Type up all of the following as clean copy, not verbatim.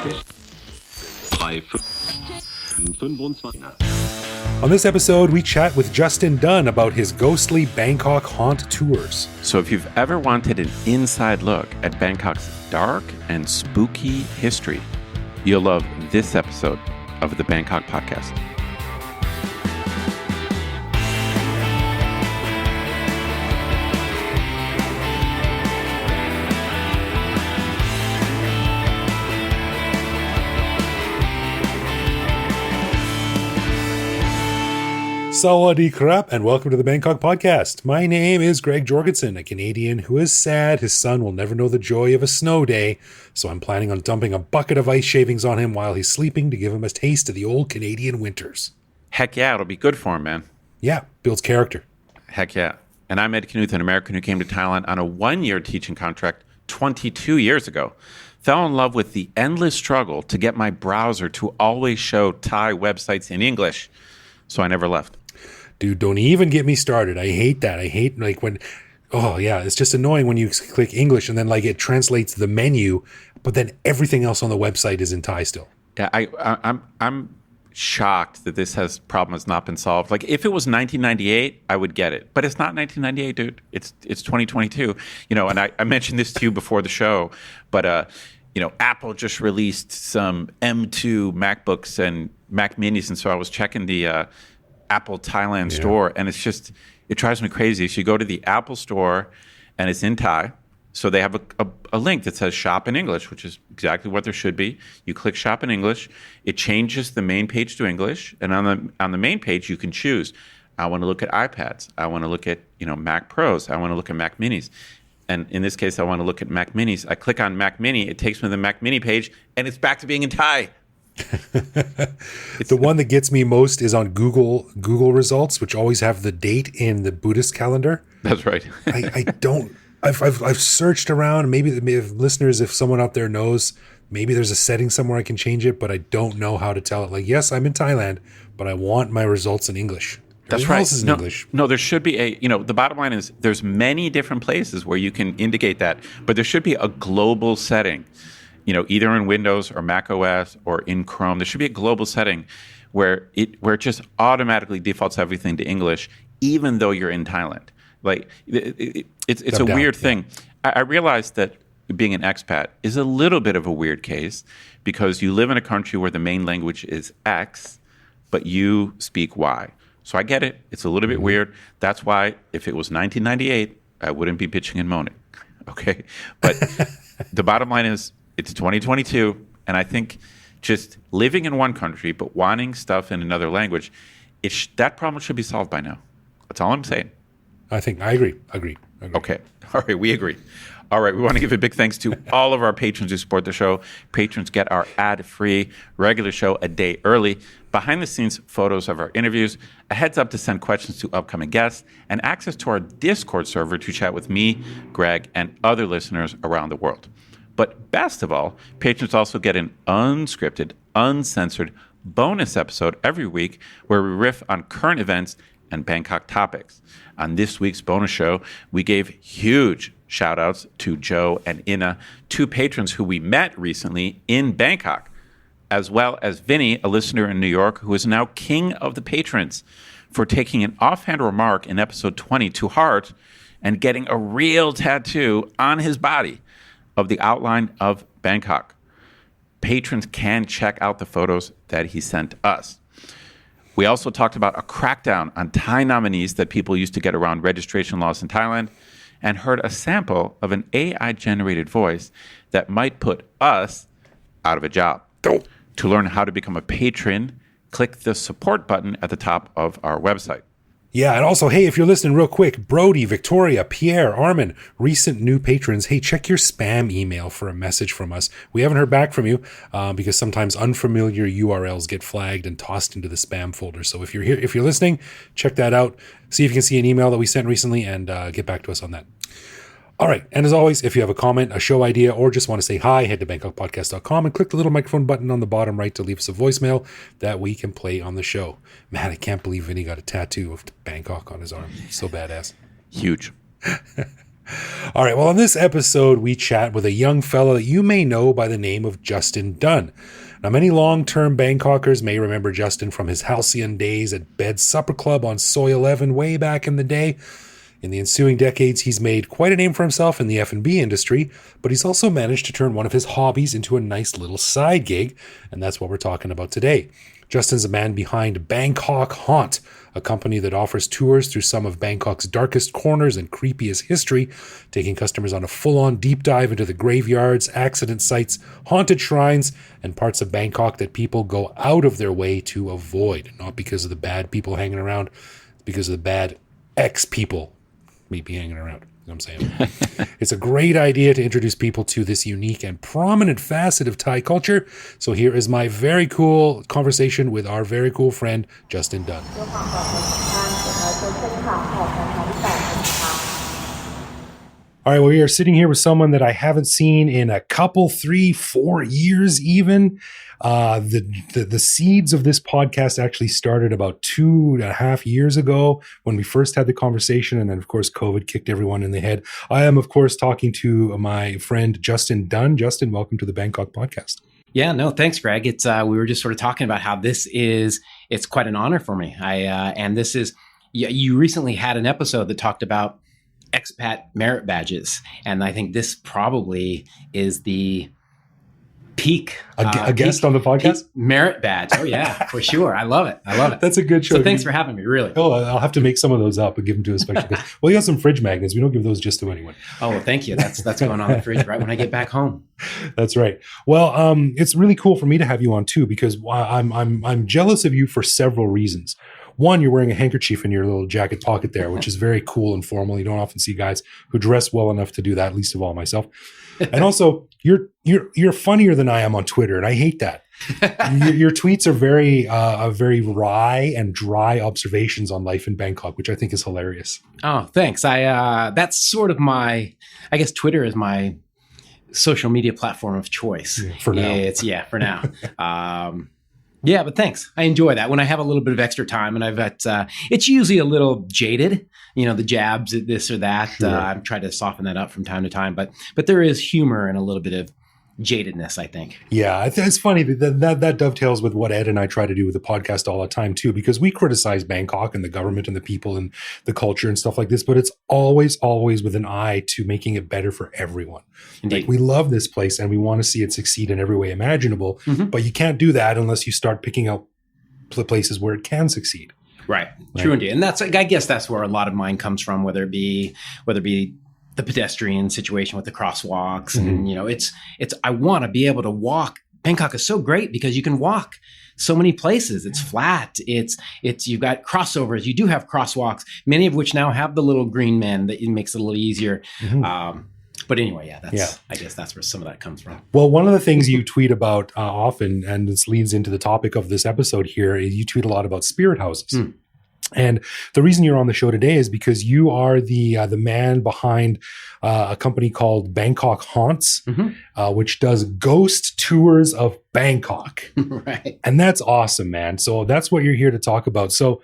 On this episode, we chat with Justin Dunne about his ghostly Bangkok Haunt tours. So if you've ever wanted an inside look at Bangkok's dark and spooky history, you'll love this episode of the Bangkok Podcast. Sawadee krap, and welcome to the Bangkok Podcast. My name is Greg Jorgensen, a Canadian who is sad his son will never know the joy of a snow day, so I'm planning on dumping a bucket of ice shavings on him while he's sleeping to give him a taste of the old Canadian winters. Heck yeah, it'll be good for him, man. Yeah, builds character. Heck yeah. And I met Knuth, an American who came to Thailand on a one-year teaching contract 22 years ago. Fell in love with the endless struggle to get my browser to always show Thai websites in English, so I never left. Dude, don't even get me started. I hate that. I hate it's just annoying when you click English and then it translates the menu, but then everything else on the website is in Thai still. Yeah, I'm shocked that this problem has not been solved. Like if it was 1998, I would get it, but it's not 1998, dude. It's 2022. And I mentioned this to you before the show, but Apple just released some M2 MacBooks and Mac Minis, and so I was checking the Apple Thailand store, and it drives me crazy. So you go to the Apple store, and it's in Thai. So they have a link that says shop in English, which is exactly what there should be. You click shop in English. It changes the main page to English, and on the main page, you can choose. I want to look at iPads. I want to look at Mac Pros. I want to look at Mac Minis. And in this case, I want to look at Mac Minis. I click on Mac Mini. It takes me to the Mac Mini page, and it's back to being in Thai. The one that gets me most is on Google results, which always have the date in the Buddhist calendar. That's right. I've searched around. Maybe listeners, if someone out there knows, maybe there's a setting somewhere I can change it, but I don't know how to tell it. Yes, I'm in Thailand, but I want my results in English. That's Everything right. else is in English. No, there should be the bottom line is there's many different places where you can indicate that, but there should be a global setting. Either in Windows or Mac OS or in Chrome, there should be a global setting where it just automatically defaults everything to English, even though you're in Thailand. It's a weird thing. I realize that being an expat is a little bit of a weird case because you live in a country where the main language is X, but you speak Y. So I get it. It's a little bit weird. That's why if it was 1998, I wouldn't be bitching and moaning. Okay, but the bottom line is, it's 2022, and I think just living in one country but wanting stuff in another language, that problem should be solved by now. That's all I'm saying. I agree. Okay. All right, we agree. All right, we want to give a big thanks to all of our patrons who support the show. Patrons get our ad-free regular show a day early, behind-the-scenes photos of our interviews, a heads-up to send questions to upcoming guests, and access to our Discord server to chat with me, Greg, and other listeners around the world. But best of all, patrons also get an unscripted, uncensored bonus episode every week where we riff on current events and Bangkok topics. On this week's bonus show, we gave huge shout-outs to Joe and Ina, two patrons who we met recently in Bangkok, as well as Vinny, a listener in New York who is now king of the patrons, for taking an offhand remark in episode 20 to heart and getting a real tattoo on his body of the outline of Bangkok. Patrons can check out the photos that he sent us. We also talked about a crackdown on Thai nominees that people used to get around registration laws in Thailand, and heard a sample of an AI-generated voice that might put us out of a job. To learn how to become a patron, click the support button at the top of our website. Yeah, and also, hey, if you're listening real quick, Brody, Victoria, Pierre, Armin, recent new patrons, hey, check your spam email for a message from us. We haven't heard back from you because sometimes unfamiliar URLs get flagged and tossed into the spam folder. So if you're listening, check that out. See if you can see an email that we sent recently and get back to us on that. All right. And as always, if you have a comment, a show idea, or just want to say hi, head to BangkokPodcast.com and click the little microphone button on the bottom right to leave us a voicemail that we can play on the show. Man, I can't believe Vinny got a tattoo of Bangkok on his arm. So badass. Huge. All right. Well, on this episode, we chat with a young fellow that you may know by the name of Justin Dunne. Now, many long-term Bangkokers may remember Justin from his halcyon days at Bed's Supper Club on Soy 11 way back in the day. In the ensuing decades, he's made quite a name for himself in the F&B industry, but he's also managed to turn one of his hobbies into a nice little side gig, and that's what we're talking about today. Justin's a man behind Bangkok Haunt, a company that offers tours through some of Bangkok's darkest corners and creepiest history, taking customers on a full-on deep dive into the graveyards, accident sites, haunted shrines, and parts of Bangkok that people go out of their way to avoid. Not because of the bad people hanging around, it's because of the bad ex-people maybe hanging around. You know what I'm saying? It's a great idea to introduce people to this unique and prominent facet of Thai culture. So here is my very cool conversation with our very cool friend, Justin Dunne. All right, well, we are sitting here with someone that I haven't seen in a couple, 3, 4 years even. The seeds of this podcast actually started about 2.5 years ago when we first had the conversation. And then, of course, COVID kicked everyone in the head. I am, of course, talking to my friend, Justin Dunne. Justin, welcome to the Bangkok podcast. Yeah, no, thanks, Greg. It's we were just sort of talking about how it's quite an honor for me. And this is, you recently had an episode that talked about expat merit badges. And I think this probably is the peak. A guest on the podcast? Merit badge. Oh, yeah, for sure. I love it. That's a good show. So thanks for having me, really. Oh, I'll have to make some of those up and give them to a special guest. Well, you got some fridge magnets. We don't give those just to anyone. Oh, well, thank you. That's going on the fridge right when I get back home. That's right. Well, it's really cool for me to have you on too, because I'm jealous of you for several reasons. One, you're wearing a handkerchief in your little jacket pocket there, which is very cool and formal. You don't often see guys who dress well enough to do that, least of all myself. And also, you're funnier than I am on Twitter, and I hate that. Your tweets are very wry and dry observations on life in Bangkok, which I think is hilarious. Oh, thanks. That's sort of I guess Twitter is my social media platform of choice. Yeah, for now. For now. Yeah, but thanks. I enjoy that when I have a little bit of extra time, and I've got, it's usually a little jaded, the jabs at this or that. Sure. I'm trying to soften that up from time to time, but there is humor and a little bit of jadedness, I think. Yeah, it's funny that dovetails with what Ed and I try to do with the podcast all the time too, because we criticize Bangkok and the government and the people and the culture and stuff like this, but it's always with an eye to making it better for everyone. Indeed. Like, we love this place and we want to see it succeed in every way imaginable, but you can't do that unless you start picking out places where it can succeed. Right. True indeed. And I guess that's where a lot of mine comes from, whether it be the pedestrian situation with the crosswalks. And, it's I want to be able to walk. Bangkok is so great because you can walk so many places. It's flat. It's you've got crossovers. You do have crosswalks, many of which now have the little green men that makes it a little easier. But anyway, I guess that's where some of that comes from. Well, one of the things you tweet about often, and this leads into the topic of this episode here, is you tweet a lot about spirit houses. And the reason you're on the show today is because you are the man behind a company called Bangkok Haunts, which does ghost tours of Bangkok. Right. And that's awesome, man. So that's what you're here to talk about. So,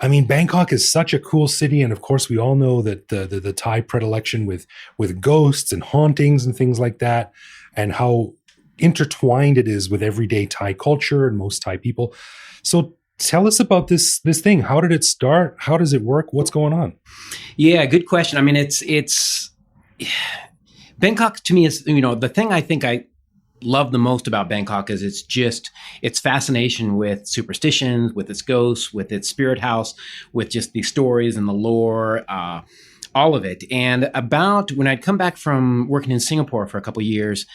I mean, Bangkok is such a cool city. And of course, we all know that the Thai predilection with ghosts and hauntings and things like that, and how intertwined it is with everyday Thai culture and most Thai people. So tell us about this thing. How did it start? How does it work? What's going on? Yeah, good question. I mean, it's Bangkok to me is, the thing I think I love the most about Bangkok is its fascination with superstitions, with its ghosts, with its spirit house, with just the stories and the lore, all of it. And about when I'd come back from working in Singapore for a couple of years,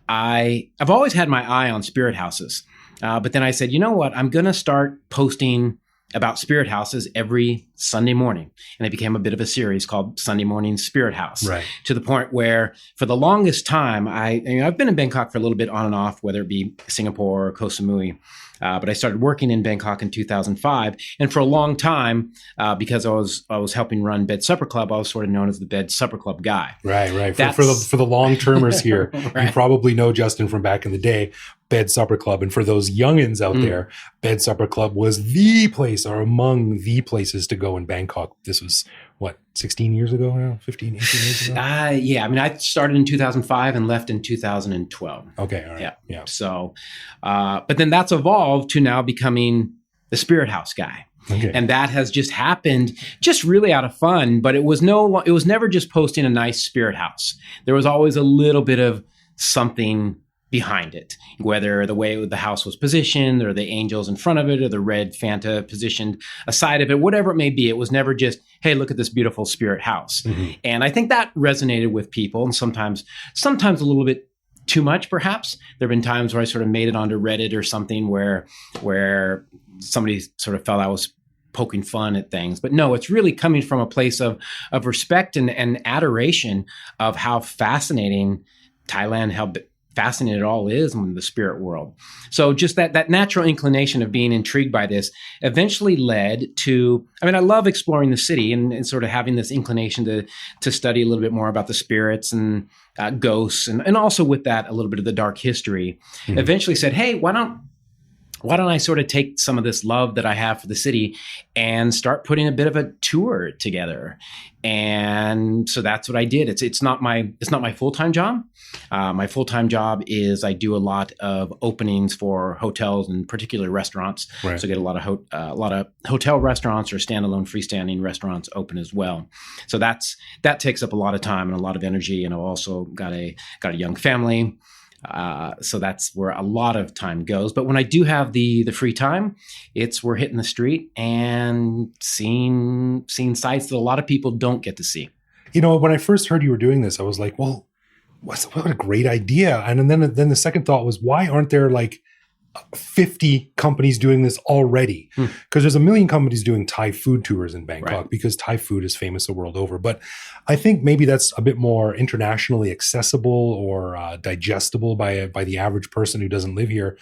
I've always had my eye on spirit houses. But then I said, you know what? I'm going to start posting about spirit houses every Sunday morning. And it became a bit of a series called Sunday Morning Spirit House. Right. To the point where for the longest time, I've been in Bangkok for a little bit on and off, whether it be Singapore or Koh Samui. But I started working in Bangkok in 2005. And for a long time, because I was helping run Bed Supper Club, I was sort of known as the Bed Supper Club guy. Right. For the long-termers here, right. You probably know Justin from back in the day, Bed Supper Club. And for those youngins out there, Bed Supper Club was the place or among the places to go in Bangkok. This was, 16 years ago now, 15, 18 years ago? Yeah. I mean, I started in 2005 and left in 2012. Okay. All right. Yeah. Yeah. So, but then that's evolved to now becoming the Spirit House guy. Okay. And that has just happened just really out of fun, but it was never just posting a nice spirit house. There was always a little bit of something behind it, whether the way the house was positioned or the angels in front of it or the red Fanta positioned aside of it, whatever it may be. It was never just, hey, look at this beautiful spirit house. Mm-hmm. And I think that resonated with people, and sometimes a little bit too much, perhaps. There have been times where I sort of made it onto Reddit or something where somebody sort of felt I was poking fun at things. But no, it's really coming from a place of respect and adoration of how fascinating Thailand, how fascinating it all is in the spirit world. So just that natural inclination of being intrigued by this eventually led to, I mean, I love exploring the city and sort of having this inclination to study a little bit more about the spirits and ghosts, and also with that, a little bit of the dark history. Mm-hmm. Eventually said, hey, why don't I sort of take some of this love that I have for the city and start putting a bit of a tour together? And so that's what I did. It's not my full-time job. My full-time job is I do a lot of openings for hotels and particularly restaurants. Right. So I get a lot of hotel restaurants or standalone freestanding restaurants open as well. So that takes up a lot of time and a lot of energy. And I've also got a young family. So that's where a lot of time goes. But when I do have the free time, we're hitting the street and seeing sights that a lot of people don't get to see. You know, when I first heard you were doing this, I was like, well, what a great idea. And then the second thought was, why aren't there like 50 companies doing this already? Because there's a million companies doing Thai food tours in Bangkok, right, because Thai food is famous the world over. But I think maybe that's a bit more internationally accessible or digestible by the average person who doesn't live here,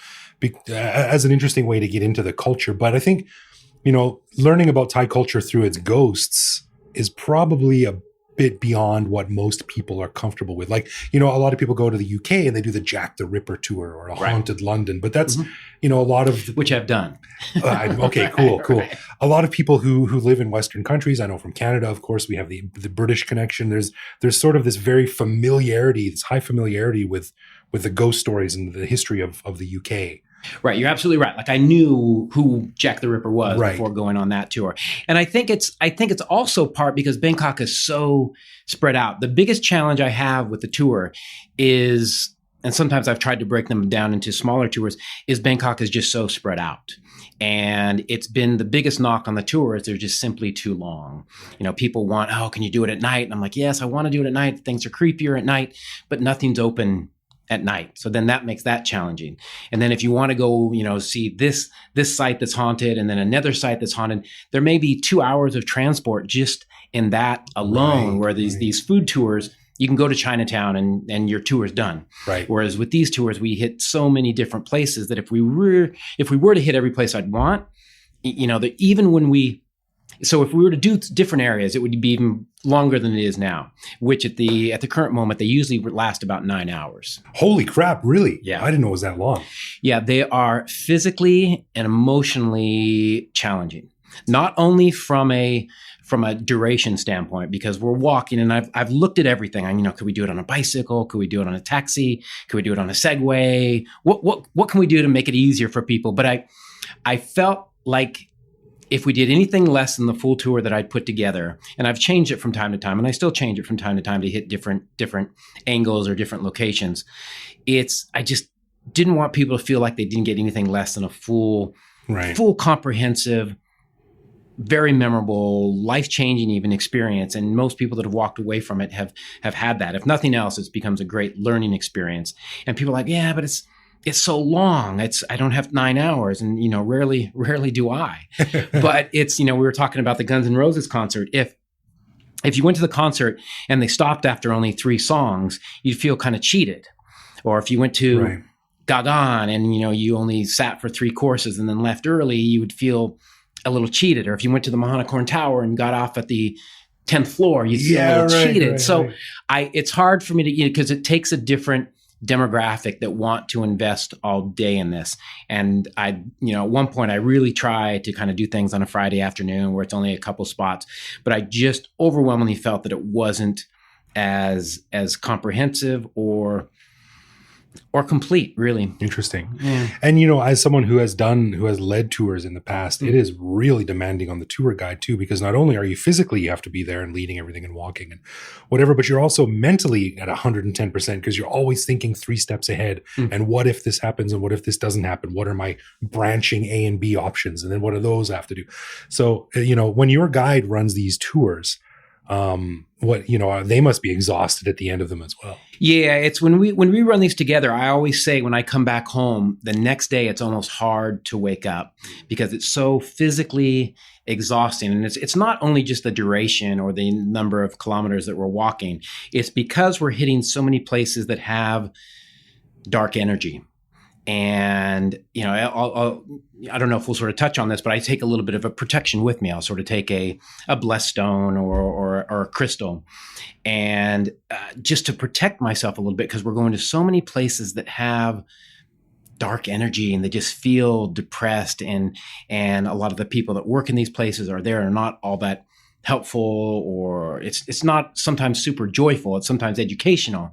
as an interesting way to get into the culture. But I think, you know, learning about Thai culture through its ghosts is probably a bit beyond what most people are comfortable with. Like, you know, a lot of people go to the UK and they do the Jack the Ripper tour or a right, Haunted London, but that's, mm-hmm, you know, a lot of... Which I've done. Okay, cool. Right. A lot of people who live in Western countries, I know from Canada, of course, we have the British connection. There's sort of this very familiarity, this high familiarity with the ghost stories and the history of the UK. Right, you're absolutely right. Like I knew who Jack the Ripper was, right, before going on that tour. And I think it's also part because Bangkok is so spread out. The biggest challenge I have with the tour is, and sometimes I've tried to break them down into smaller tours, is Bangkok is just so spread out. And it's been the biggest knock on the tour is they're just simply too long. You know, people want, oh, can you do it at night? And I'm like, yes, I want to do it at night. Things are creepier at night, but nothing's open at night. So then that makes that challenging. And then if you want to go, you know, see this site that's haunted and then another site that's haunted, there may be 2 hours of transport just in that alone, right, where these food tours, you can go to Chinatown and your tour is done. Right. Whereas with these tours, we hit so many different places that if we were to hit every place I'd want, you know, that even when so if we were to do different areas, it would be even longer than it is now, which at the current moment, they usually last about 9 hours. Holy crap, really? Yeah. I didn't know it was that long. Yeah, they are physically and emotionally challenging. Not only from a duration standpoint, because we're walking and I've looked at everything. You know, could we do it on a bicycle? Could we do it on a taxi? Could we do it on a Segway? What can we do to make it easier for people? But I felt like if we did anything less than the full tour that I'd put together, and I've changed it from time to time, and I still change it from time to time to hit different angles or different locations, I just didn't want people to feel like they didn't get anything less than a full comprehensive, very memorable, life-changing even experience. And most people that have walked away from it have had that. If nothing else, it becomes a great learning experience. And people are like, yeah, but it's so long. I don't have 9 hours, and you know, rarely do I. But it's, you know, we were talking about the Guns N' Roses concert. If you went to the concert and they stopped after only 3 songs, you'd feel kind of cheated. Or if you went to Gagan and you know you only sat for 3 courses and then left early, you would feel a little cheated. Or if you went to the Mahanakorn Tower and got off at the 10th floor, you'd feel a little cheated. So it's hard for me to, you know, because it takes a different demographic that want to invest all day in this. And at one point, I really try to kind of do things on a Friday afternoon where it's only a couple spots, but I just overwhelmingly felt that it wasn't as comprehensive or complete, really. Interesting. Yeah. And, as someone who has led tours in the past, it is really demanding on the tour guide too, because not only are you physically, you have to be there and leading everything and walking and whatever, but you're also mentally at 110% because you're always thinking 3 steps ahead. And what if this happens? And what if this doesn't happen? What are my branching A and B options? And then what do those have to do? So, when your guide runs these tours, they must be exhausted at the end of them as well. Yeah, it's when we run these together, I always say when I come back home, the next day it's almost hard to wake up because it's so physically exhausting. And it's not only just the duration or the number of kilometers that we're walking, it's because we're hitting so many places that have dark energy. And, I don't know if we'll sort of touch on this, but I take a little bit of a protection with me. I'll sort of take a blessed stone or a crystal and just to protect myself a little bit because we're going to so many places that have dark energy and they just feel depressed. And a lot of the people that work in these places are not all that helpful, or it's not sometimes super joyful. It's sometimes educational,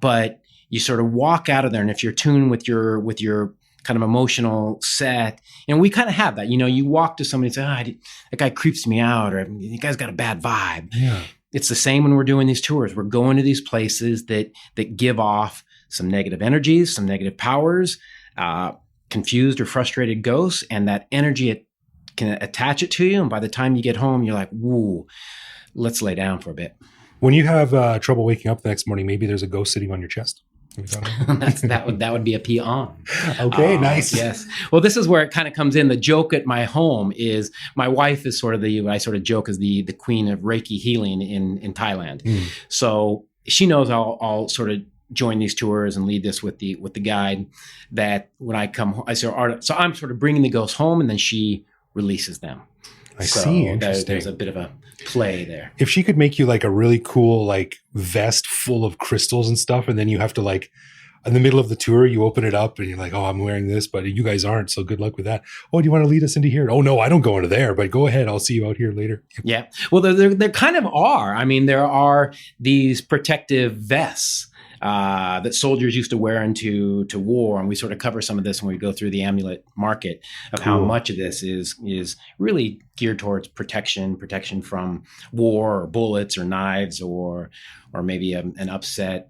but you sort of walk out of there, and if you're tuned with your kind of emotional set, and we kind of have that, you walk to somebody and say, that guy creeps me out, or the guy's got a bad vibe. Yeah. It's the same when we're doing these tours. We're going to these places that give off some negative energies, some negative powers, confused or frustrated ghosts, and that energy can attach it to you. And by the time you get home, you're like, woo, let's lay down for a bit. When you have trouble waking up the next morning, maybe there's a ghost sitting on your chest. That would be a peon. Okay, nice. Yes. Well, this is where it kind of comes in. The joke at my home is my wife is sort of I sort of joke as the queen of Reiki healing in Thailand. So she knows I'll sort of join these tours and lead this with the guide. That when I come home, so I'm sort of bringing the ghosts home, and then she releases them. I see. Interesting. There's a bit of a play there. If she could make you like a really cool like vest full of crystals and stuff, and then you have to like in the middle of the tour, you open it up and you're like, oh, I'm wearing this, but you guys aren't. So good luck with that. Oh, do you want to lead us into here? Oh, no, I don't go into there, but go ahead. I'll see you out here later. Yeah. Well, there kind of are. I mean, there are these protective vests that soldiers used to wear into war, and we sort of cover some of this when we go through the amulet market of how much of this is really geared towards protection from war or bullets or knives or maybe an upset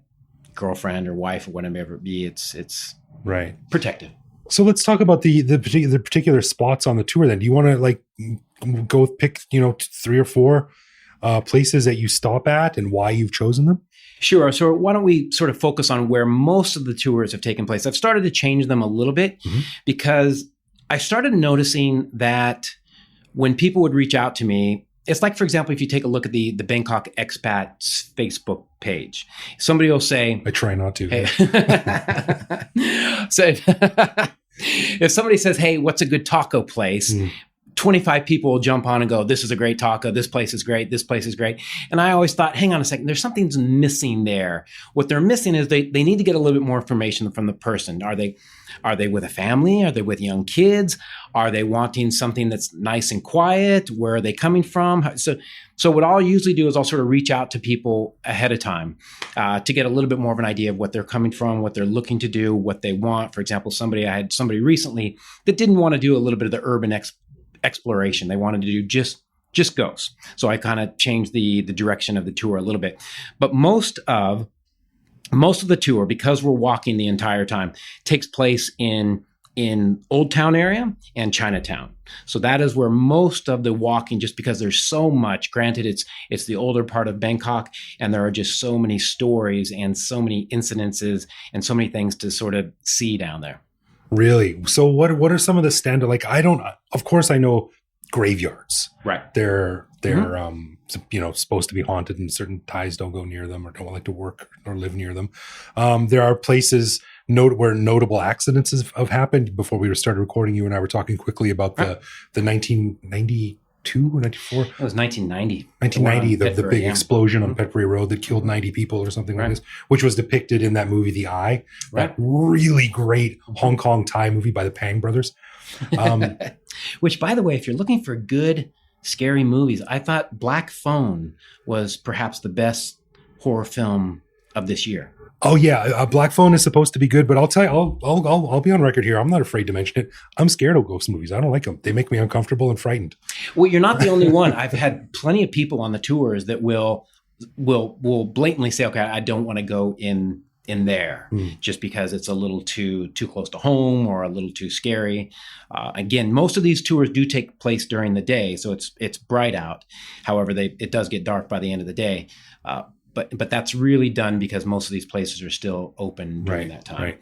girlfriend or wife or whatever it be. It's right, protective. So let's talk about the particular spots on the tour. Then, do you want to like go pick 3 or 4 places that you stop at and why you've chosen them? Sure. So why don't we sort of focus on where most of the tours have taken place? I've started to change them a little bit because I started noticing that when people would reach out to me, it's like, for example, if you take a look at the Bangkok expats Facebook page, somebody will say, I try not to. Hey. So if somebody says, hey, what's a good taco place? 25 people will jump on and go, this is a great taco. This place is great. This place is great. And I always thought, hang on a second, there's something's missing there. What they're missing is they need to get a little bit more information from the person. Are they with a family? Are they with young kids? Are they wanting something that's nice and quiet? Where are they coming from? So what I'll usually do is I'll sort of reach out to people ahead of time to get a little bit more of an idea of what they're coming from, what they're looking to do, what they want. For example, I had somebody recently that didn't want to do a little bit of the urban exploration. They wanted to do just ghosts. So I kind of changed the direction of the tour a little bit. But most of the tour, because we're walking the entire time, takes place in Old Town area and Chinatown. So that is where most of the walking, just because there's so much, granted it's the older part of Bangkok, and there are just so many stories and so many incidences and so many things to sort of see down there. Really? So what are some of the standard, like, of course I know graveyards. Right. They're supposed to be haunted, and certain Thais don't go near them or don't like to work or live near them. There are places where notable accidents have happened. Before we started recording, you and I were talking quickly about the 1990 or 94? It was 1990. 1990, the Petbury, big yeah. explosion on Petbury Road that killed 90 people or something like Right. this, which was depicted in that movie, The Eye, Right. that really great Hong Kong Thai movie by the Pang brothers. Which, by the way, if you're looking for good, scary movies, I thought Black Phone was perhaps the best horror film of this year. Oh yeah, Black Phone is supposed to be good, but I'll tell you, I'll be on record here. I'm not afraid to mention it. I'm scared of ghost movies. I don't like them. They make me uncomfortable and frightened. Well, you're not the only one. I've had plenty of people on the tours that will blatantly say, "Okay, I don't want to go in there just because it's a little too close to home or a little too scary." Again, most of these tours do take place during the day, so it's bright out. However, it does get dark by the end of the day. But that's really done because most of these places are still open during that time. Right.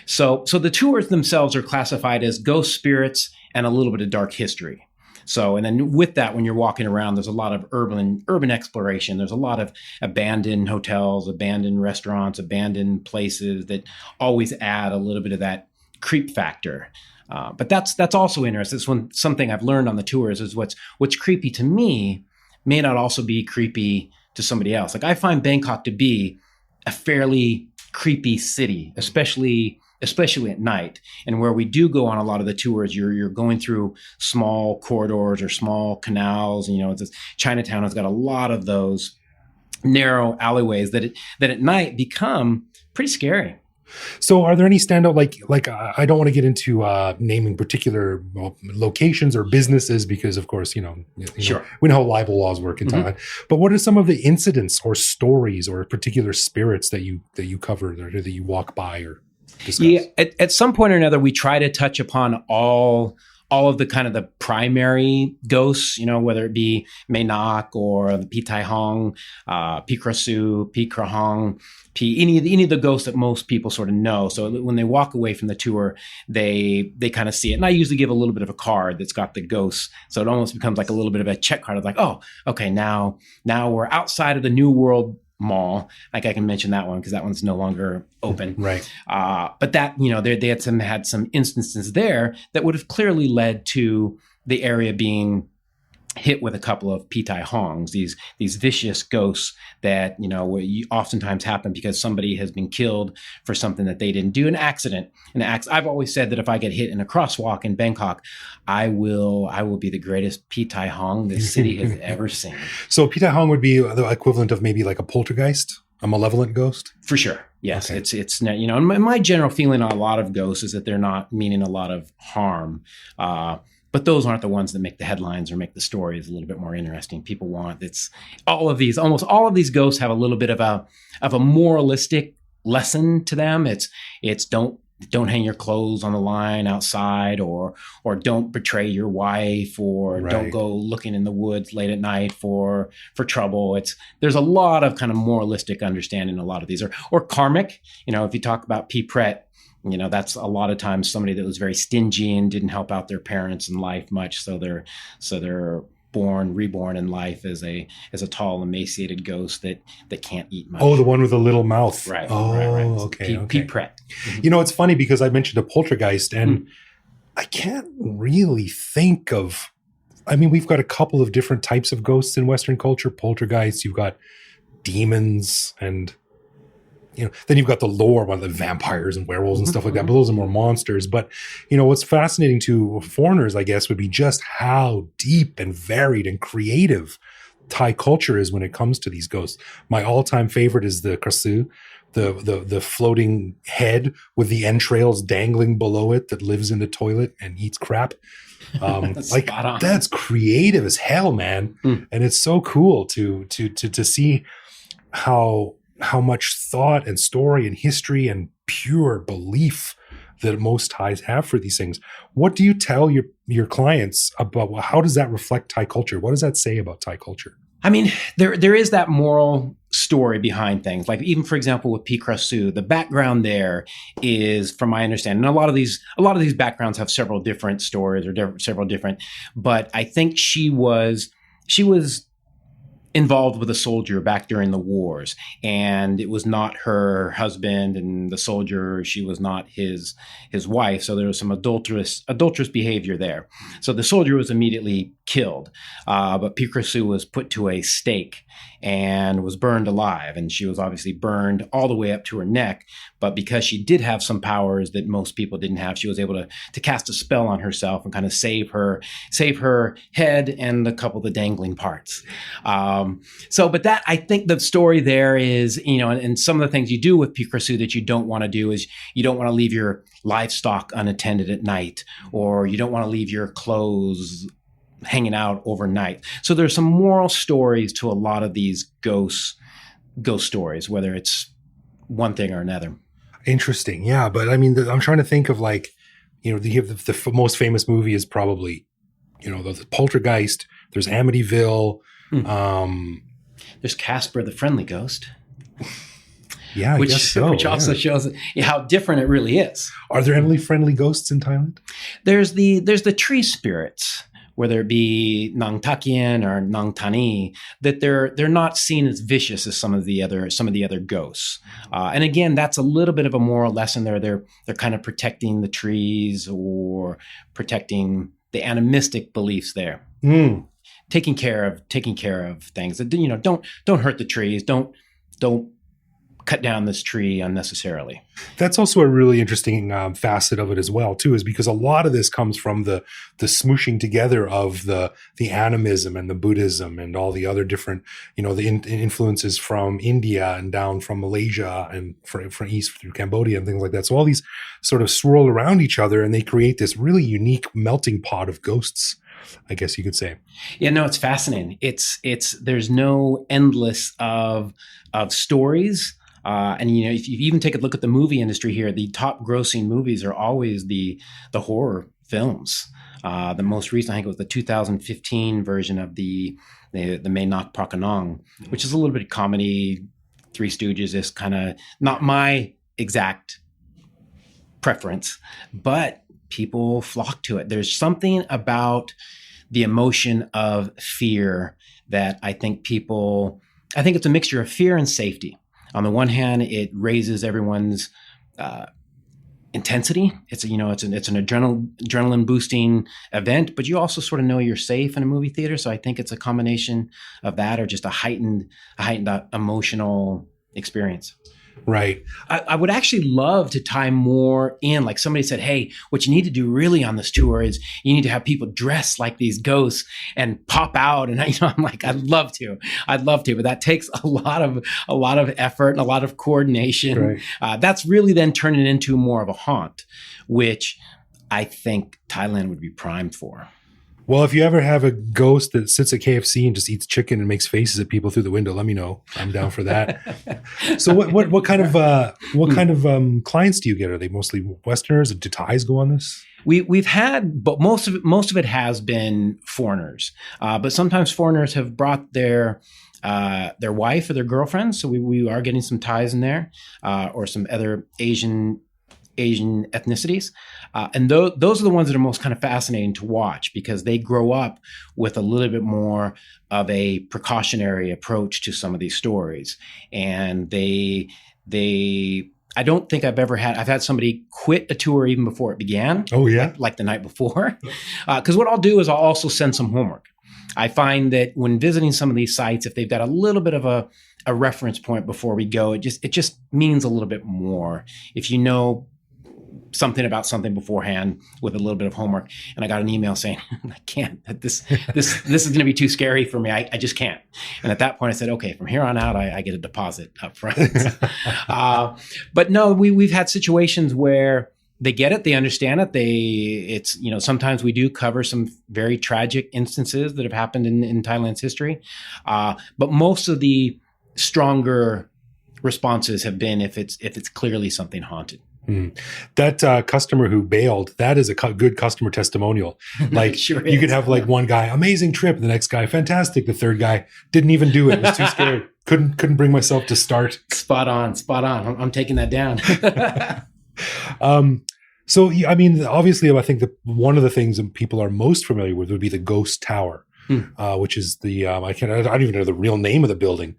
So the tours themselves are classified as ghost spirits and a little bit of dark history. So, and then with that, when you're walking around, there's a lot of urban exploration. There's a lot of abandoned hotels, abandoned restaurants, abandoned places that always add a little bit of that creep factor. But that's also interesting. It's something I've learned on the tours is what's creepy to me may not also be creepy to somebody else. Like I find Bangkok to be a fairly creepy city, especially at night. And where we do go on a lot of the tours, you're going through small corridors or small canals. You know, Chinatown has got a lot of those narrow alleyways that at night become pretty scary. So are there any standout, like I don't want to get into naming particular locations or businesses because, of course, Sure. we know how libel laws work in Thailand. But what are some of the incidents or stories or particular spirits that you cover or that you walk by or discuss? Yeah, at some point or another, we try to touch upon all of the kind of the primary ghosts, whether it be Mainak or the Pi Tai Hong, Pi Krasu, Pi Krahong, any of the ghosts that most people sort of know. So when they walk away from the tour, they kind of see it. And I usually give a little bit of a card that's got the ghosts. So it almost becomes like a little bit of a check card of like, oh, okay, now we're outside of the New World Mall. Like I can mention that one because that one's no longer open. Right. But that, they had some instances there that would have clearly led to the area being hit with a couple of Pi Tai Hongs, these vicious ghosts that, oftentimes happen because somebody has been killed for something that they didn't do, an accident. I've always said that if I get hit in a crosswalk in Bangkok, I will be the greatest Pi Tai Hong this city has ever seen. So Pi Tai Hong would be the equivalent of maybe like a poltergeist, a malevolent ghost? For sure. Yes. Okay. It's and my general feeling on a lot of ghosts is that they're not meaning a lot of harm. But those aren't the ones that make the headlines or make the stories a little bit more interesting. People want almost all of these ghosts have a little bit of a moralistic lesson to them. It's don't hang your clothes on the line outside, or don't betray your wife, or Right. don't go looking in the woods late at night for trouble. There's a lot of kind of moralistic understanding in a lot of these, or karmic. If you talk about P. Pret, that's a lot of times somebody that was very stingy and didn't help out their parents in life much. So they're reborn in life as a tall, emaciated ghost that can't eat much. Oh, the one with the little mouth. Right. Oh, right. okay. P. Pret. It's funny because I mentioned a poltergeist and I can't really think of, we've got a couple of different types of ghosts in Western culture. Poltergeists, you've got demons and then you've got the lore, one of the vampires and werewolves and stuff like that, but those are more monsters. But, what's fascinating to foreigners, I guess, would be just how deep and varied and creative Thai culture is when it comes to these ghosts. My all-time favorite is the Krasu, the floating head with the entrails dangling below it that lives in the toilet and eats crap. That's creative as hell, man. And it's so cool to see how much thought and story and history and pure belief that most Thais have for these things. What do you tell your clients about how does that reflect Thai culture? What does that say about Thai culture? There is that moral story behind things. Like even, for example, with Pi Krasu, the background there is, from my understanding, and a lot of these backgrounds have several different stories or several different, but I think she was involved with a soldier back during the wars, and it was not her husband, and the soldier, she was not his wife. So there was some adulterous behavior there. So the soldier was immediately killed, but Picrosso was put to a stake and was burned alive. And she was obviously burned all the way up to her neck. But because she did have some powers that most people didn't have, she was able to cast a spell on herself and kind of save her head and a couple of the dangling parts. But that, I think the story there is, and some of the things you do with Picrosso that you don't want to do is you don't want to leave your livestock unattended at night, or you don't want to leave your clothes hanging out overnight. So there's some moral stories to a lot of these ghost stories, whether it's one thing or another. Interesting. Yeah. But I mean, I'm trying to think of like, the most famous movie is probably, the Poltergeist. There's Amityville. There's Casper the Friendly Ghost. Yeah, which also shows how different it really is. Are there any friendly ghosts in Thailand? There's the tree spirits, whether it be Nang Takian or Nang Tani, that they're not seen as vicious as some of the other ghosts. And again, that's a little bit of a moral lesson there. They're kind of protecting the trees or protecting the animistic beliefs there. Taking care of things. Don't hurt the trees. Don't cut down this tree unnecessarily. That's also a really interesting facet of it as well, too, is because a lot of this comes from the smooshing together of the animism and the Buddhism and all the other different, the influences from India and down from Malaysia and from east through Cambodia and things like that. So all these sort of swirl around each other and they create this really unique melting pot of ghosts, I guess you could say. Yeah, no, it's fascinating. There's no endless of stories. And if you even take a look at the movie industry here, the top grossing movies are always the horror films. The most recent, I think it was the 2015 version of the May Nak Prakanong, which is a little bit of comedy. Three Stooges is kind of not my exact preference, but people flock to it. There's something about the emotion of fear that I think it's a mixture of fear and safety. On the one hand, it raises everyone's intensity. It's an adrenaline boosting event, but you also sort of know you're safe in a movie theater. So I think it's a combination of that, or just a heightened emotional experience. Right. I would actually love to tie more in. Like somebody said, hey, what you need to do really on this tour is you need to have people dress like these ghosts and pop out. And I'm like, I'd love to, but that takes a lot of effort and a lot of coordination. Right. That's really then turning into more of a haunt, which I think Thailand would be primed for. Well, if you ever have a ghost that sits at KFC and just eats chicken and makes faces at people through the window, let me know. I'm down for that. So what kind of clients do you get? Are they mostly Westerners? Do Thais go on this? We've had, but most of it has been foreigners. But sometimes foreigners have brought their wife or their girlfriend. So we are getting some Thais in there, or some other Asian ethnicities. And those are the ones that are most kind of fascinating to watch, because they grow up with a little bit more of a precautionary approach to some of these stories. And I don't think I've had somebody quit a tour even before it began. Oh, yeah. Like the night before. Because what I'll do is I'll also send some homework. I find that when visiting some of these sites, if they've got a little bit of a reference point before we go, it just means a little bit more. If you know something about something beforehand with a little bit of homework. And I got an email saying, I can't, this is going to be too scary for me. I just can't. And at that point I said, okay, from here on out, I get a deposit up front. But no, we've had situations where they get it, they understand it. Sometimes we do cover some very tragic instances that have happened in Thailand's history. But most of the stronger responses have been if it's clearly something haunted. That customer who bailed, that is a good customer testimonial. Like sure you could have like one guy, amazing trip. The next guy, fantastic. The third guy didn't even do it. Was too scared. Couldn't bring myself to start. Spot on. I'm taking that down. So, I mean, obviously, I think that one of the things that people are most familiar with would be the ghost tower. which is the I don't even know the real name of the building.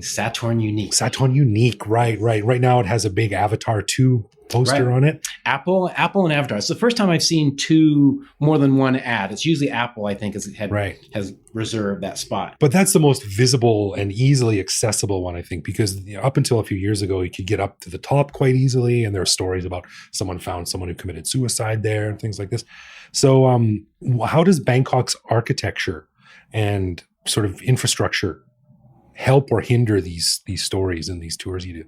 Saturn Unique. Saturn Unique, right. Right now it has a big Avatar 2 poster on it. Apple and Avatar. It's the first time I've seen more than one ad. It's usually Apple, I think, has reserved that spot. But that's the most visible and easily accessible one, I think, because up until a few years ago, you could get up to the top quite easily, and there are stories about someone found someone who committed suicide there and things like this. So how does Bangkok's architecture and sort of infrastructure help or hinder these stories and these tours you do?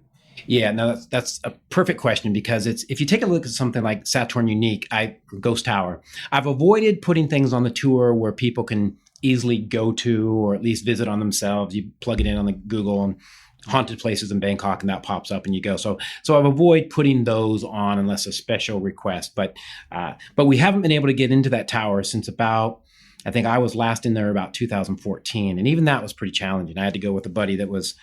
Yeah, no, that's a perfect question, because if you take a look at something like Saturn Unique, Ghost Tower, I've avoided putting things on the tour where people can easily go to or at least visit on themselves. You plug it in on the Google and haunted places in Bangkok, and that pops up and you go. So I've avoided putting those on unless a special request. But we haven't been able to get into that tower since about, I think I was last in there about 2014. And even that was pretty challenging. I had to go with a buddy that was,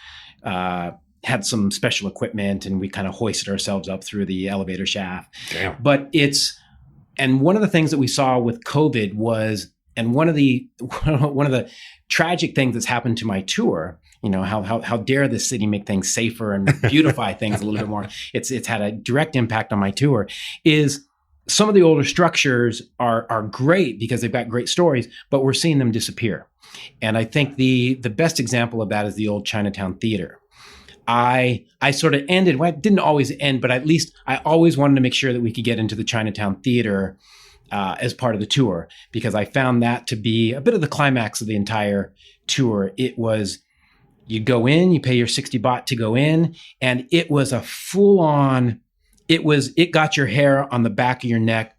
had some special equipment, and we kind of hoisted ourselves up through the elevator shaft. Damn. But and one of the things that we saw with COVID was, and one of the tragic things that's happened to my tour, how dare the city make things safer and beautify things a little bit more. It's had a direct impact on my tour, is some of the older structures are great because they've got great stories, but we're seeing them disappear. And I think the best example of that is the old Chinatown Theater. I sort of ended, well, it didn't always end, but at least I always wanted to make sure that we could get into the Chinatown Theater as part of the tour, because I found that to be a bit of the climax of the entire tour. It was, you go in, you pay your 60 baht to go in, and it was a full-on, it got your hair on the back of your neck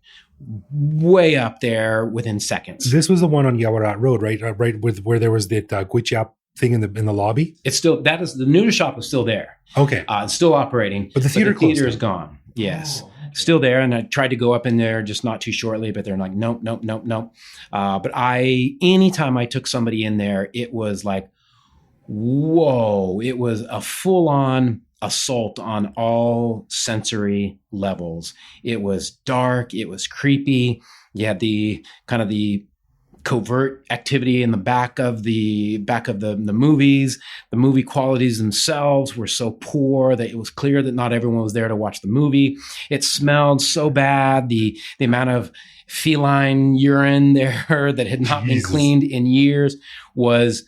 way up there within seconds. This was the one on Yawarat Road, right? Right, where there was that Guichap thing in the lobby. It's still, the noodle shop is still there. Okay, it's still operating, but the theater is gone. Yes, still there. And I tried to go up in there just not too shortly, but they're like, nope. But anytime I took somebody in there, it was like, whoa! It was a full-on assault on all sensory levels. It was dark. It was creepy. You had the kind of the covert activity in the back of the movies. The movie qualities themselves were so poor that it was clear that not everyone was there to watch the movie. It smelled so bad. The amount of feline urine there that had not been cleaned in years was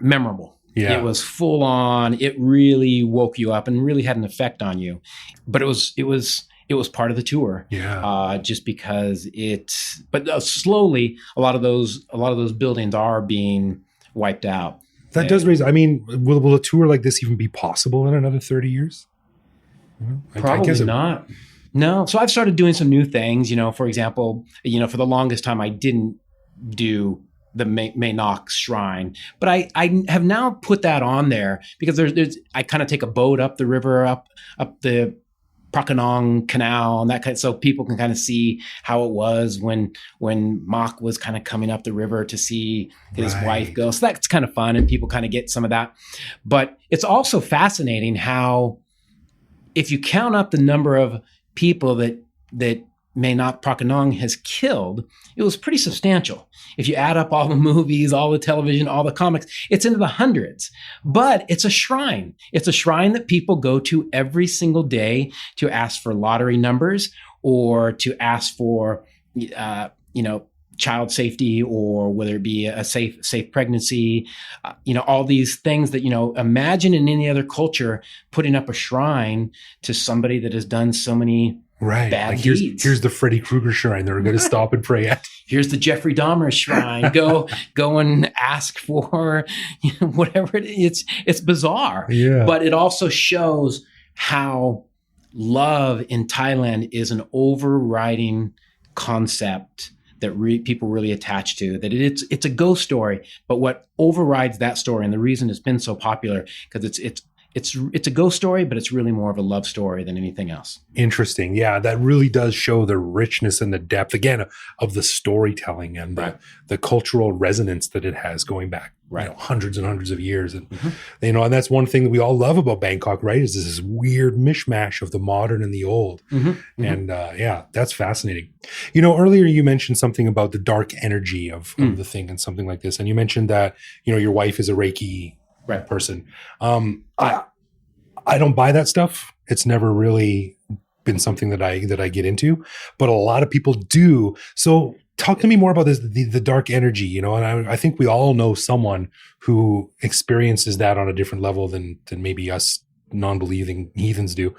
memorable. Yeah. It was full on. It really woke you up and really had an effect on you. But it was part of the tour. Yeah. Just because but slowly a lot of those buildings are being wiped out. That does raise, I mean, will a tour like this even be possible in another 30 years? Probably not. No. So I've started doing some new things, for example, for the longest time I didn't do the Mae Nok Shrine, but I have now put that on there because I kind of take a boat up the river, up the Prakanong Canal and that kind, so people can kind of see how it was when Mok was kind of coming up the river to see his wife go. So that's kind of fun, and people kind of get some of that. But it's also fascinating how, if you count up the number of people that Mae Nok Prakanong has killed, it was pretty substantial. If you add up all the movies, all the television, all the comics, it's into the hundreds. But it's a shrine. It's a shrine that people go to every single day to ask for lottery numbers, or to ask for, child safety, or whether it be a safe pregnancy, all these things that, imagine in any other culture putting up a shrine to somebody that has done so many bad deeds. Here's the Freddy Krueger shrine that we're going to stop and pray at. Here's the Jeffrey Dahmer shrine. Go and ask for whatever it is. It's bizarre. Yeah. But it also shows how love in Thailand is an overriding concept that people really attach to. That it's a ghost story, but what overrides that story, and the reason it's been so popular, because it's a ghost story, but it's really more of a love story than anything else. Interesting. Yeah, that really does show the richness and the depth, again, of the storytelling and the cultural resonance that it has going back Right. hundreds and hundreds of years. And, and that's one thing that we all love about Bangkok, right? Is this weird mishmash of the modern and the old. And that's fascinating. Earlier you mentioned something about the dark energy of the thing and something like this. And you mentioned that, your wife is a Reiki person. I don't buy that stuff. It's never really been something that I get into, but a lot of people do. So talk to me more about this, the dark energy, and I think we all know someone who experiences that on a different level than maybe us non-believing heathens do.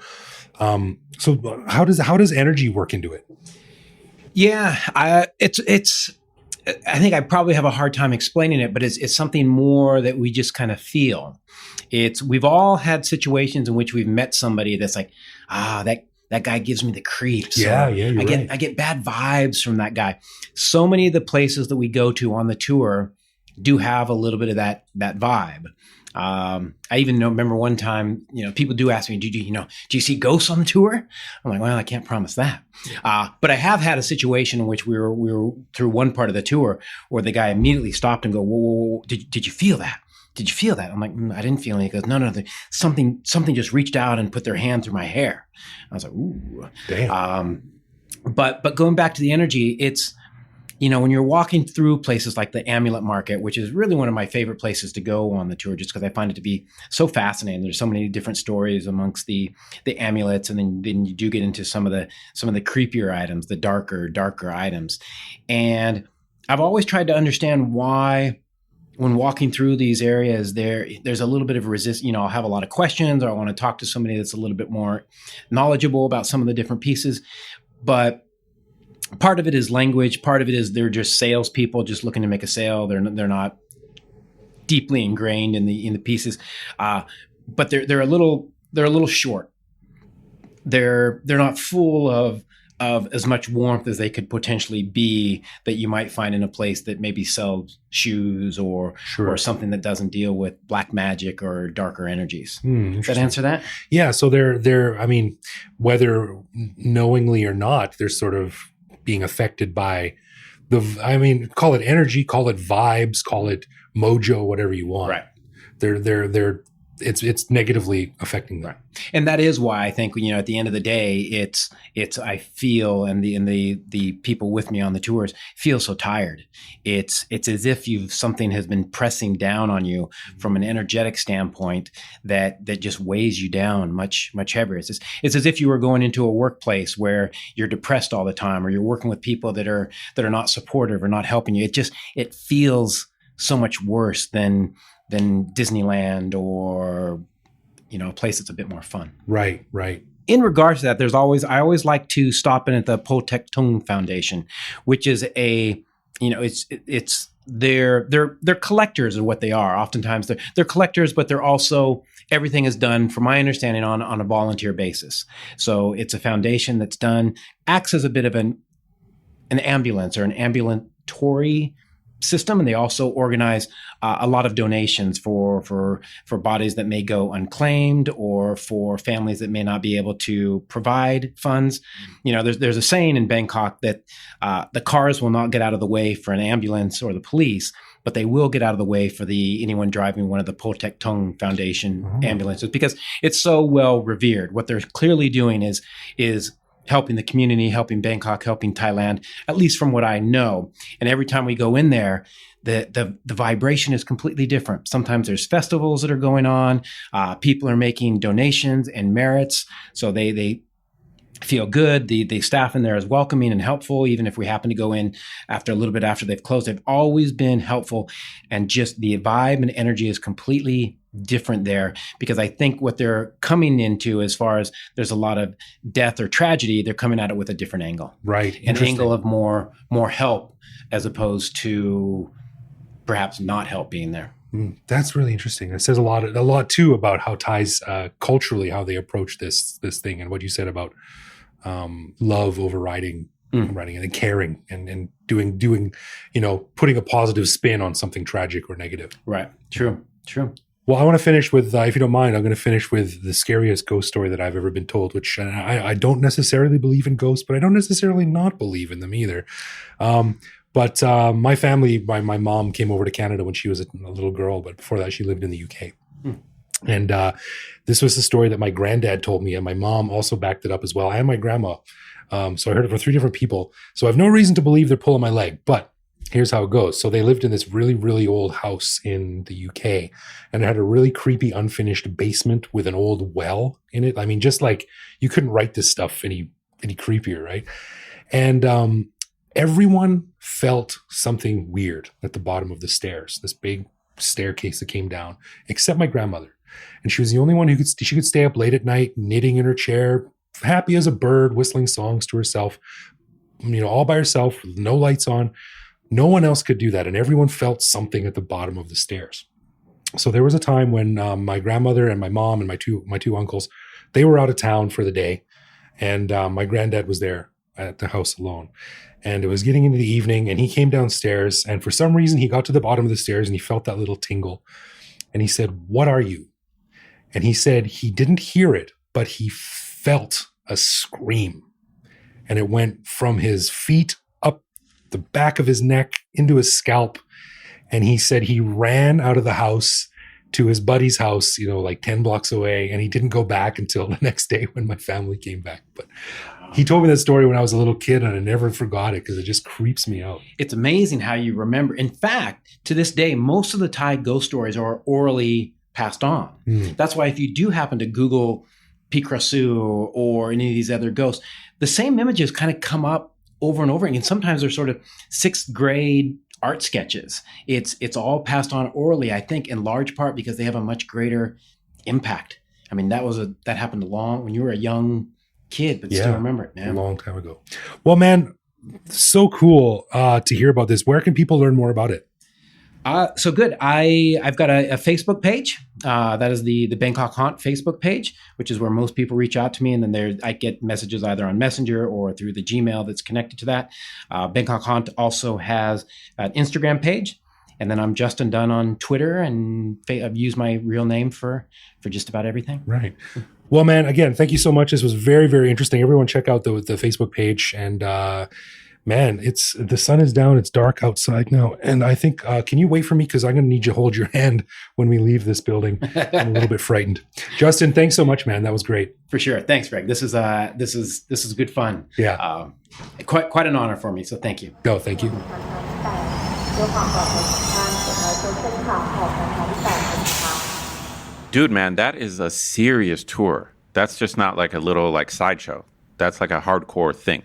So how does energy work into it? Yeah, I think I probably have a hard time explaining it, but it's something more that we just kind of feel. We've all had situations in which we've met somebody that's like, that guy gives me the creeps. Yeah, I get bad vibes from that guy. So many of the places that we go to on the tour do have a little bit of that vibe. I even remember one time, people do ask me, do you see ghosts on the tour? I'm like, well, I can't promise that. But I have had a situation in which we were through one part of the tour where the guy immediately stopped and go, whoa, did you feel that? Did you feel that? I'm like, I didn't feel anything. He goes, no, something just reached out and put their hand through my hair. I was like, ooh. Damn. But going back to the energy, it's, when you're walking through places like the Amulet Market, which is really one of my favorite places to go on the tour, just because I find it to be so fascinating. There's so many different stories amongst the amulets, and then you do get into some of the creepier items, the darker items. And I've always tried to understand why, when walking through these areas, there's a little bit of resistance. I'll have a lot of questions, or I want to talk to somebody that's a little bit more knowledgeable about some of the different pieces. But part of it is language. Part of it is they're just salespeople just looking to make a sale. They're not deeply ingrained in the pieces, but they're a little short. They're not full of as much warmth as they could potentially be that you might find in a place that maybe sells shoes or something that doesn't deal with black magic or darker energies. Does that answer that? Yeah. So they're whether knowingly or not, they're sort of being affected by call it energy, call it vibes, call it mojo, whatever you want. Right. It's negatively affecting them. Right. And that is why I think, at the end of the day, it's I feel, and the people with me on the tours feel so tired. It's as if something has been pressing down on you from an energetic standpoint that just weighs you down much, much heavier. It's as if you were going into a workplace where you're depressed all the time, or you're working with people that are not supportive or not helping you. It feels so much worse than Disneyland or, a place that's a bit more fun. Right. In regards to that, I always like to stop in at the Po Tek Tung Foundation, which is they're collectors of what they are. Oftentimes they're collectors, but they're also, everything is done, from my understanding, on a volunteer basis. So it's a foundation that's acts as a bit of an ambulance or an ambulatory system, and they also organize a lot of donations for bodies that may go unclaimed, or for families that may not be able to provide funds. There's a saying in Bangkok that the cars will not get out of the way for an ambulance or the police, but they will get out of the way for anyone driving one of the Po Tek Tung Foundation ambulances, because it's so well revered. What they're clearly doing is helping the community, helping Bangkok, helping Thailand, at least from what I know. And every time we go in there, the vibration is completely different. Sometimes there's festivals that are going on. People are making donations and merits. So they feel good. The staff in there is welcoming and helpful, even if we happen to go in a little bit after they've closed. They've always been helpful. And just the vibe and energy is completely different there, because I think what they're coming into, as far as there's a lot of death or tragedy, they're coming at it with a different angle. Right. An angle of more help, as opposed to perhaps not help being there. That's really interesting. It says a lot too about how Thais culturally, how they approach this thing, and what you said about love overriding and caring and doing putting a positive spin on something tragic or negative. Right. True. Well, I want to finish with, if you don't mind, I'm going to finish with the scariest ghost story that I've ever been told, which I don't necessarily believe in ghosts, but I don't necessarily not believe in them either. But my family, my mom came over to Canada when she was a little girl, but before that, she lived in the UK. And this was the story that my granddad told me, and my mom also backed it up as well, and my grandma. So I heard it from 3 different people. So I have no reason to believe they're pulling my leg, but here's how it goes. So they lived in this really, really old house in the UK, and it had a really creepy, unfinished basement with an old well in it. I mean, just like you couldn't write this stuff any creepier, right? And everyone felt something weird at the bottom of the stairs, this big staircase that came down, except my grandmother. And she was the only one who could stay up late at night, knitting in her chair, happy as a bird, whistling songs to herself, all by herself, with no lights on. No one else could do that. And everyone felt something at the bottom of the stairs. So there was a time when my grandmother and my mom and my two uncles, they were out of town for the day. And my granddad was there at the house alone. And it was getting into the evening, and he came downstairs. And for some reason, he got to the bottom of the stairs and he felt that little tingle. And he said, "What are you?" And he said he didn't hear it, but he felt a scream. And it went from his feet up the back of his neck into his scalp. And he said he ran out of the house to his buddy's house, like 10 blocks away. And he didn't go back until the next day when my family came back. But he told me that story when I was a little kid, and I never forgot it because it just creeps me out. It's amazing how you remember. In fact, to this day, most of the Thai ghost stories are orally passed on. That's why if you do happen to Google Pikrasu or any of these other ghosts, the same images kind of come up over and over again. Sometimes they're sort of 6th grade art sketches. It's all passed on orally, I think, in large part because they have a much greater impact. I mean, that happened when you were a young kid, but still remember it now. A long time ago. Well, man, so cool to hear about this. Where can people learn more about it? So good. I've got a Facebook page. That is the Bangkok Haunt Facebook page, which is where most people reach out to me. And then I get messages either on Messenger or through the Gmail that's connected to that. Bangkok Haunt also has an Instagram page. And then I'm Justin Dunne on Twitter, and I've used my real name for just about everything. Right. Well, man, again, thank you so much. This was very, very interesting. Everyone check out the Facebook page. And man, the sun is down. It's dark outside now. And I think, can you wait for me? Because I'm going to need you to hold your hand when we leave this building. I'm a little bit frightened. Justin, thanks so much, man. That was great. For sure. Thanks, Greg. This is good fun. Yeah. Quite an honor for me. So thank you. No, thank you. Dude, man, that is a serious tour. That's just not like a little sideshow. That's like a hardcore thing.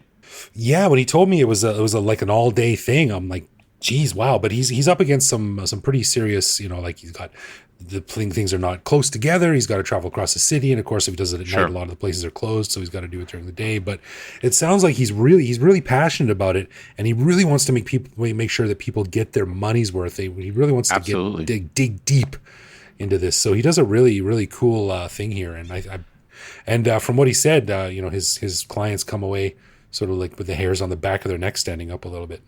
Yeah, when he told me it was like an all day thing, I'm like, geez, wow. But he's up against some pretty serious, like he's got things are not close together. He's got to travel across the city, and of course, if he does it at night, a lot of the places are closed, so he's got to do it during the day. But it sounds like he's really passionate about it, and he really wants to make sure that people get their money's worth. He really wants to dig deep into this. So he does a really, really cool thing here, and from what he said, his clients come away sort of like with the hairs on the back of their neck standing up a little bit.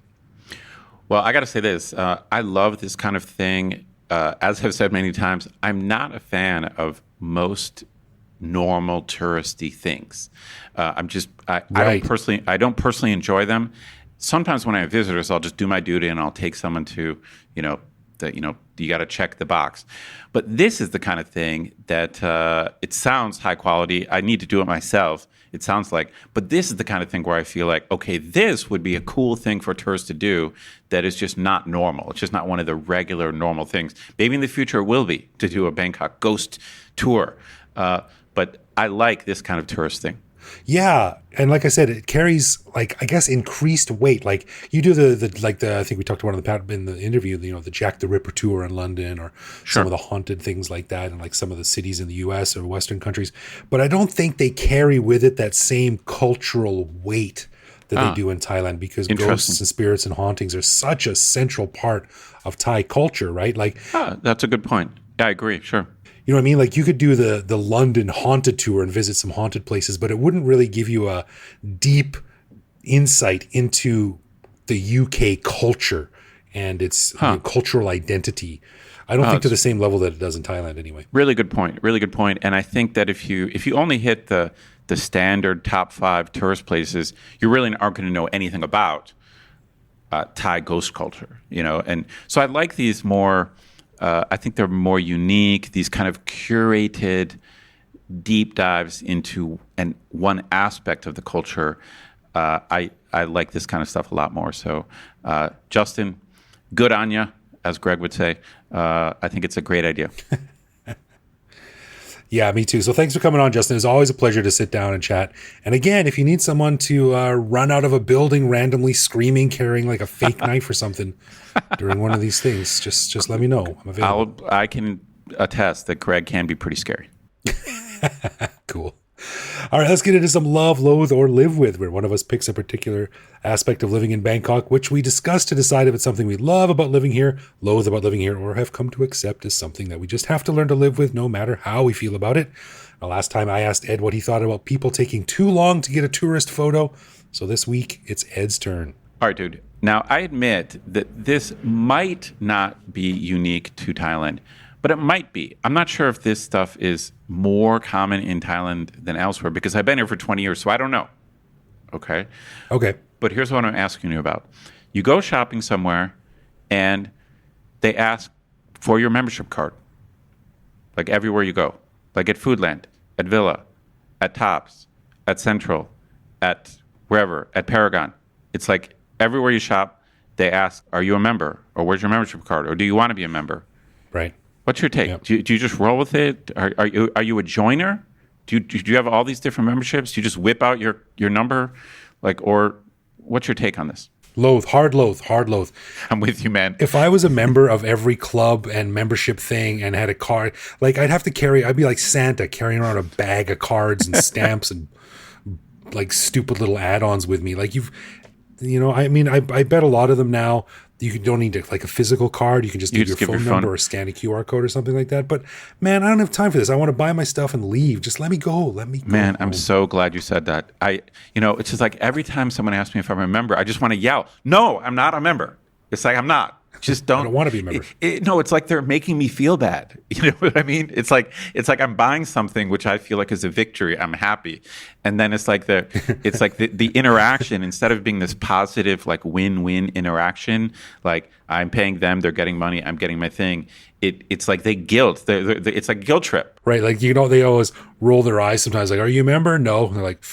Well, I got to say this. I love this kind of thing. As I've said many times, I'm not a fan of most normal touristy things. I don't personally enjoy them. Sometimes when I have visitors, I'll just do my duty and I'll take someone to, you got to check the box. But this is the kind of thing that it sounds high quality. I need to do it myself. It sounds like, but this is the kind of thing where I feel like, okay, this would be a cool thing for tourists to do that is just not normal. It's just not one of the regular normal things. Maybe in the future it will be to do a Bangkok ghost tour. But I like this kind of tourist thing. Yeah, and like I said, it carries I guess increased weight. Like you do the I think we talked about in the interview, the Jack the Ripper tour in London, or some of the haunted things like that, and like some of the cities in the U.S. or Western countries. But I don't think they carry with it that same cultural weight that they do in Thailand, because ghosts and spirits and hauntings are such a central part of Thai culture, right? That's a good point. Yeah, I agree. Sure. You know what I mean? Like you could do the London haunted tour and visit some haunted places, but it wouldn't really give you a deep insight into the UK culture and its cultural identity. I don't think to the same level that it does in Thailand anyway. Really good point. Really good point. And I think that if you only hit the standard top 5 tourist places, you really aren't going to know anything about Thai ghost culture, and so I like these more. I think they're more unique. These kind of curated deep dives into one aspect of the culture. I like this kind of stuff a lot more. So, Justin, good on ya, as Greg would say. I think it's a great idea. Yeah, me too. So thanks for coming on, Justin. It's always a pleasure to sit down and chat. And again, if you need someone to run out of a building randomly screaming, carrying like a fake knife or something during one of these things, just let me know. I'm available. I can attest that Greg can be pretty scary. Cool. All right, let's get into some love, loathe, or live with, where one of us picks a particular aspect of living in Bangkok, which we discuss to decide if it's something we love about living here, loathe about living here, or have come to accept as something that we just have to learn to live with no matter how we feel about it. The last time I asked Ed what he thought about people taking too long to get a tourist photo. So this week, it's Ed's turn. All right, dude. Now, I admit that this might not be unique to Thailand, but it might be. I'm not sure if this stuff is more common in Thailand than elsewhere because I've been here for 20 years, so I don't know. Okay? Okay. But here's what I'm asking you about. You go shopping somewhere, and they ask for your membership card. Like everywhere you go. Like at Foodland, at Villa, at Tops, at Central, at wherever, at Paragon. It's like everywhere you shop, they ask, are you a member? Or where's your membership card? Or do you want to be a member? Right. What's your take? Yep. Do you just roll with it? Are you a joiner? Do you have all these different memberships? Do you just whip out your number? Or what's your take on this? Loathe, hard loathe. I'm with you, man. If I was a member of every club and membership thing and had a card, like I'd be like Santa carrying around a bag of cards and stamps and like stupid little add-ons with me. Like I bet a lot of them now, you don't need like a physical card. You can just give your phone number or scan a QR code or something like that. But man, I don't have time for this. I want to buy my stuff and leave. Just let me go. Man, home. I'm so glad you said that. It's just like every time someone asks me if I'm a member, I just want to yell, no, I'm not a member. It's like, I'm not. Just don't. I don't want to be a member. No, it's like they're making me feel bad. You know what I mean? It's like I'm buying something which I feel like is a victory. I'm happy, and then it's like the interaction, instead of being this positive like win-win interaction, like I'm paying them, they're getting money, I'm getting my thing. It's like it's like a guilt trip. Right? Like they always roll their eyes sometimes. Like, are you a member? No. And they're like,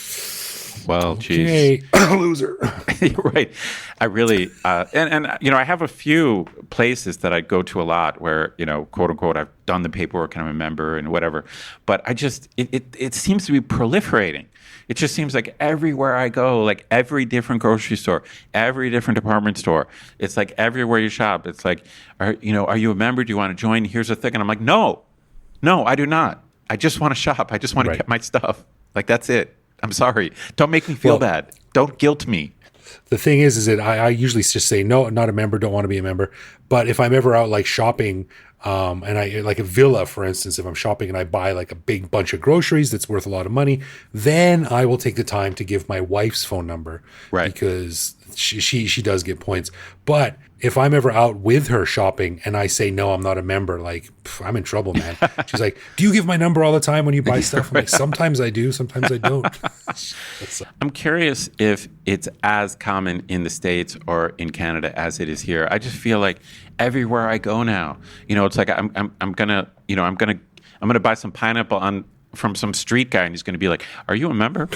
well, geez. Okay, loser. You're right. I really, and I have a few places that I go to a lot where, quote unquote, I've done the paperwork and I'm a member and whatever. But I just, it seems to be proliferating. It just seems like everywhere I go, like every different grocery store, every different department store, it's like everywhere you shop, it's like, are you a member? Do you want to join? Here's the thing. And I'm like, no, I do not. I just want to shop. I just want to get my stuff. Like, that's it. I'm sorry. Don't make me feel bad. Don't guilt me. The thing is that I usually just say, no, not a member, don't want to be a member. But if I'm ever out like shopping, and I like a Villa, for instance, if I'm shopping and I buy like a big bunch of groceries that's worth a lot of money, then I will take the time to give my wife's phone number. Right. Because she does get points. But if I'm ever out with her shopping and I say, no, I'm not a member, like, I'm in trouble, man. She's like, do you give my number all the time when you buy stuff? I'm like, sometimes I do, sometimes I don't. I'm curious if it's as common in the States or in Canada as it is here. I just feel like everywhere I go now, it's like I'm gonna buy some pineapple from some street guy, and he's going to be like, are you a member?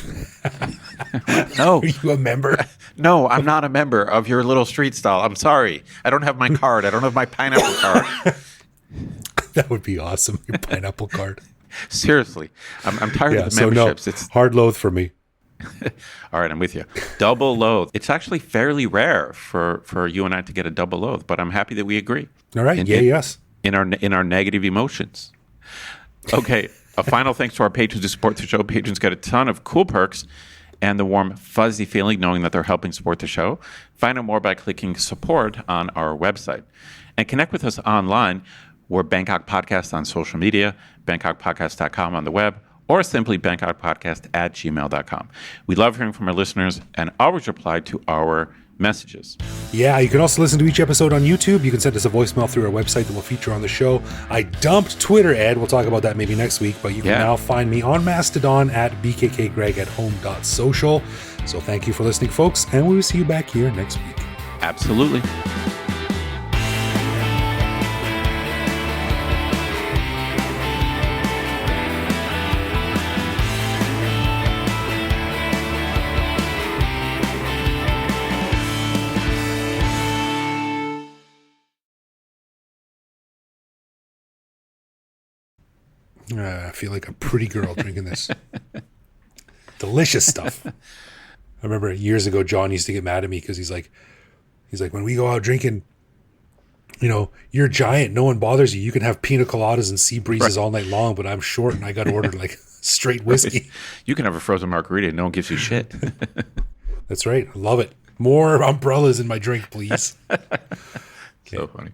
No. Are you a member? No, I'm not a member of your little street stall. I'm sorry. I don't have my card. I don't have my pineapple card. That would be awesome, your pineapple card. Seriously. I'm tired of the memberships. It's hard loathe for me. All right, I'm with you. Double loathe. It's actually fairly rare for you and I to get a double loathe, but I'm happy that we agree. All right. Yes. In our negative emotions. Okay. A final thanks to our patrons who support the show. Patrons get a ton of cool perks and the warm, fuzzy feeling knowing that they're helping support the show. Find out more by clicking support on our website. And connect with us online. We're Bangkok Podcast on social media, bangkokpodcast.com on the web, or simply bangkokpodcast@gmail.com. We love hearing from our listeners and always reply to our messages. Yeah, you can also listen to each episode on YouTube. You can send us a voicemail through our website that will feature on the show. I dumped Twitter, Ed. We'll talk about that maybe next week, but you can now find me on Mastodon at bkkgreg@home.social. So thank you for listening, folks, and we will see you back here next week. Absolutely. I feel like a pretty girl drinking this. Delicious stuff. I remember years ago, John used to get mad at me because he's like, when we go out drinking, you're giant. No one bothers you. You can have pina coladas and sea breezes all night long, but I'm short and I got to order like straight whiskey. You can have a frozen margarita and no one gives you shit. That's right. I love it. More umbrellas in my drink, please. Okay. So funny.